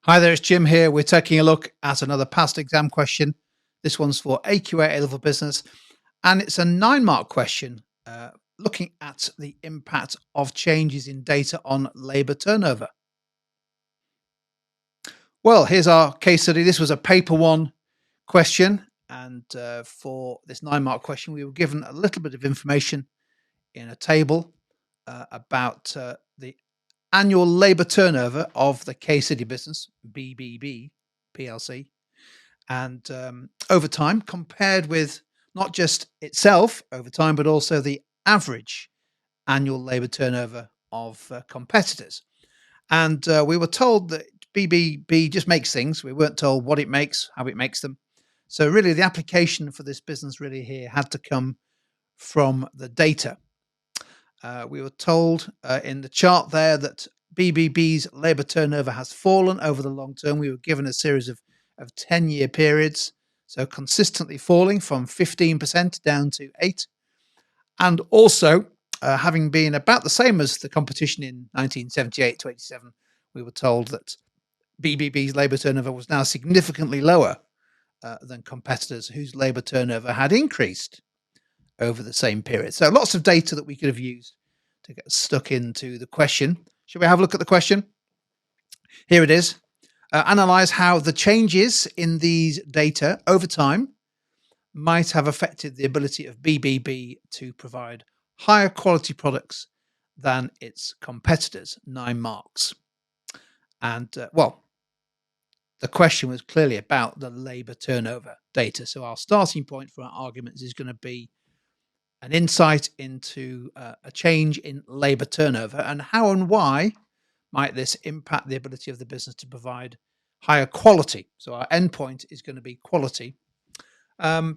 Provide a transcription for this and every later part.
Hi there, it's Jim here. We're taking a look at another past exam question. This one's for AQA A-Level Business, and it's a 9-mark question looking at the impact of changes in data on labour turnover. Well, here's our case study. This was a Paper 1 question, and for this 9-mark question, we were given a little bit of information in a table about the annual labour turnover of the case study business, BBB PLC, and over time compared with not just itself over time, but also the average annual labour turnover of competitors. And we were told that BBB just makes things. We weren't told what it makes, how it makes them. So really, the application for this business really here had to come from the data. We were told in the chart there that BBB's labour turnover has fallen over the long term. We were given a series of 10-year periods, so consistently falling from 15% down to 8%. And also, having been about the same as the competition in 1978 to 87, we were told that BBB's labour turnover was now significantly lower than competitors whose labour turnover had increased over the same period. So lots of data that we could have used to get stuck into the question. Shall we have a look at the question? Here it is. Analyze how the changes in these data over time might have affected the ability of BBB to provide higher quality products than its competitors. 9 marks. And well, the question was clearly about the labour turnover data. So our starting point for our arguments is going to be an insight into a change in labour turnover and how and why might this impact the ability of the business to provide higher quality. So our endpoint is going to be quality, but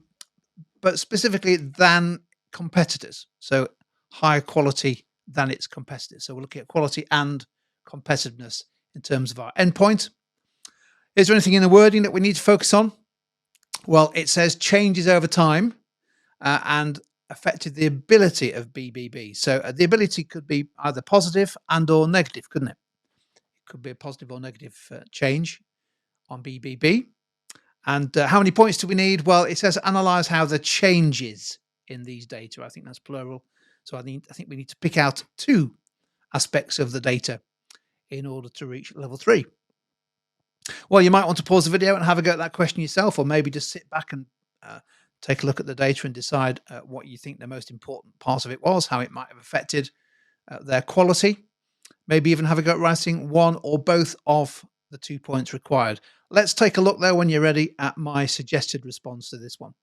specifically than competitors. So higher quality than its competitors. So we're looking at quality and competitiveness in terms of our endpoint. Is there anything in the wording that we need to focus on? Well, it says changes over time and affected the ability of BBB. So the ability could be either positive and or negative, couldn't it? It could be a positive or negative change on BBB. And how many points do we need? Well, it says analyze how the changes in these data. I think that's plural. So I think we need to pick out 2 aspects of the data in order to reach level 3. Well, you might want to pause the video and have a go at that question yourself, or maybe just sit back and take a look at the data and decide what you think the most important part of it was, how it might have affected their quality. Maybe even have a go at writing one or both of the 2 points required. Let's take a look there when you're ready at my suggested response to this one.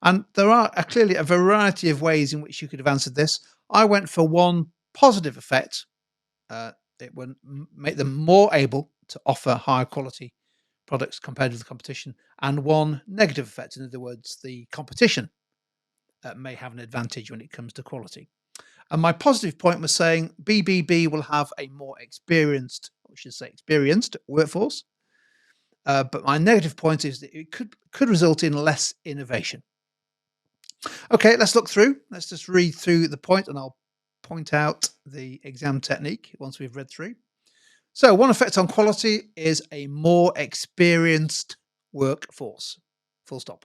And there are clearly a variety of ways in which you could have answered this. I went for one positive effect. It would make them more able to offer higher quality products compared with the competition, and one negative effect. In other words, the competition may have an advantage when it comes to quality. And my positive point was saying BBB will have a more experienced workforce. But my negative point is that it could result in less innovation. Okay, let's look through. Let's just read through the point, and I'll point out the exam technique once we've read through. So one effect on quality is a more experienced workforce, full stop.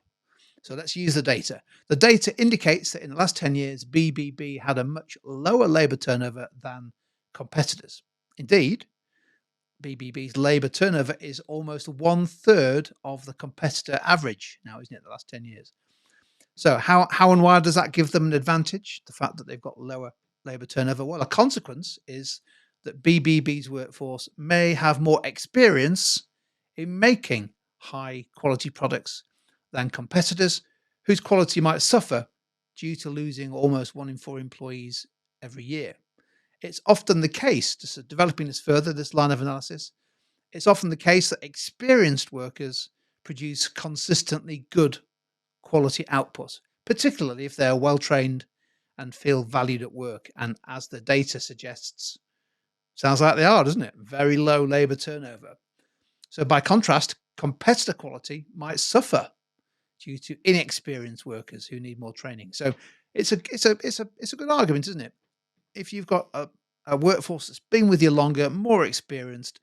So let's use the data. The data indicates that in the last 10 years, BBB had a much lower labour turnover than competitors. Indeed, BBB's labour turnover is almost 1/3 of the competitor average now, isn't it, the last 10 years? So how and why does that give them an advantage, the fact that they've got lower labour turnover? Well, a consequence is that BBB's workforce may have more experience in making high quality products than competitors whose quality might suffer due to losing almost 1 in 4 employees every year. It's often the case, just developing this further, this line of analysis, it's often the case that experienced workers produce consistently good quality output, particularly if they're well trained and feel valued at work. And as the data suggests, sounds like they are, doesn't it? Very low labour turnover. So by contrast, competitor quality might suffer due to inexperienced workers who need more training. So it's a good argument, isn't it? If you've got a workforce that's been with you longer, more experienced,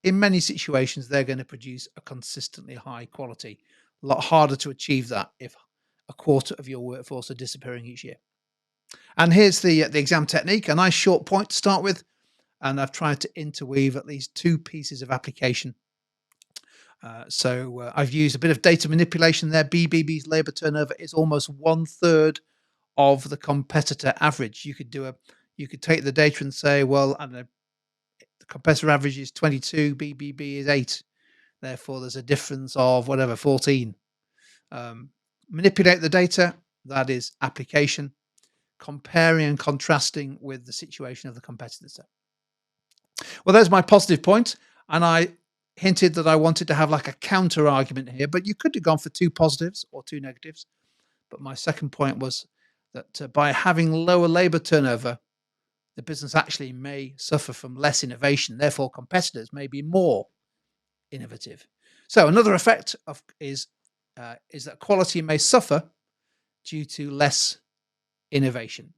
in many situations, they're going to produce a consistently high quality. A lot harder to achieve that if a quarter of your workforce are disappearing each year. And here's the exam technique, a nice short point to start with. And I've tried to interweave at least two pieces of application. I've used a bit of data manipulation there. BBB's labour turnover is almost 1/3 of the competitor average. You could take the data and say, well, I don't know, the competitor average is 22, BBB is 8. Therefore, there's a difference of whatever, 14. Manipulate the data, that is application, comparing and contrasting with the situation of the competitor set. Well, there's my positive point, and I hinted that I wanted to have like a counter argument here, but you could have gone for two positives or two negatives. But my second point was that by having lower labour turnover, the business actually may suffer from less innovation. Therefore, competitors may be more innovative. So another effect is that quality may suffer due to less innovation.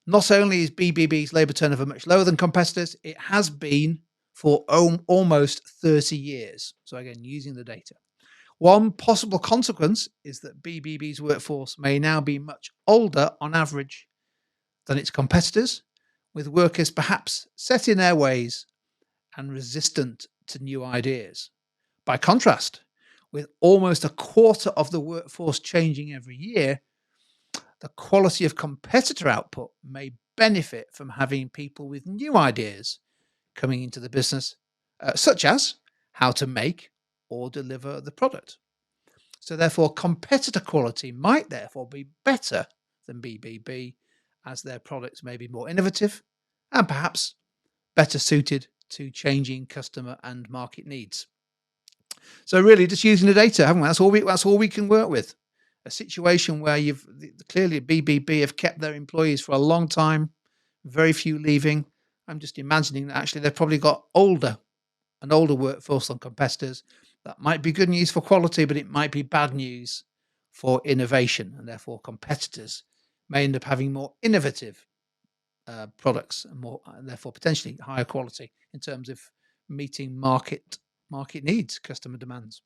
Not only is BBB's labour turnover much lower than competitors, it has been for almost 30 years. So again, using the data. One possible consequence is that BBB's workforce may now be much older on average than its competitors, with workers perhaps set in their ways and resistant to new ideas. By contrast, with almost a quarter of the workforce changing every year, the quality of competitor output may benefit from having people with new ideas coming into the business, such as how to make or deliver the product. So therefore, competitor quality might therefore be better than BBB, as their products may be more innovative and perhaps better suited to changing customer and market needs. So really just using the data, haven't we? That's all we can work with. A situation where clearly BBB have kept their employees for a long time, very few leaving. I'm just imagining that actually they've probably got an older workforce than competitors. That might be good news for quality, but it might be bad news for innovation, and therefore competitors may end up having more innovative products and therefore potentially higher quality in terms of meeting market needs, customer demands.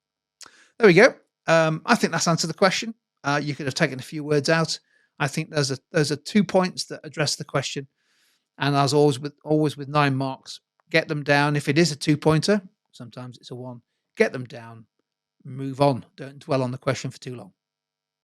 There we go. I think that's answered the question. You could have taken a few words out. I think those are 2 points that address the question. And as always with 9 marks, get them down. If it is a 2-pointer, sometimes it's a 1. Get them down. Move on. Don't dwell on the question for too long.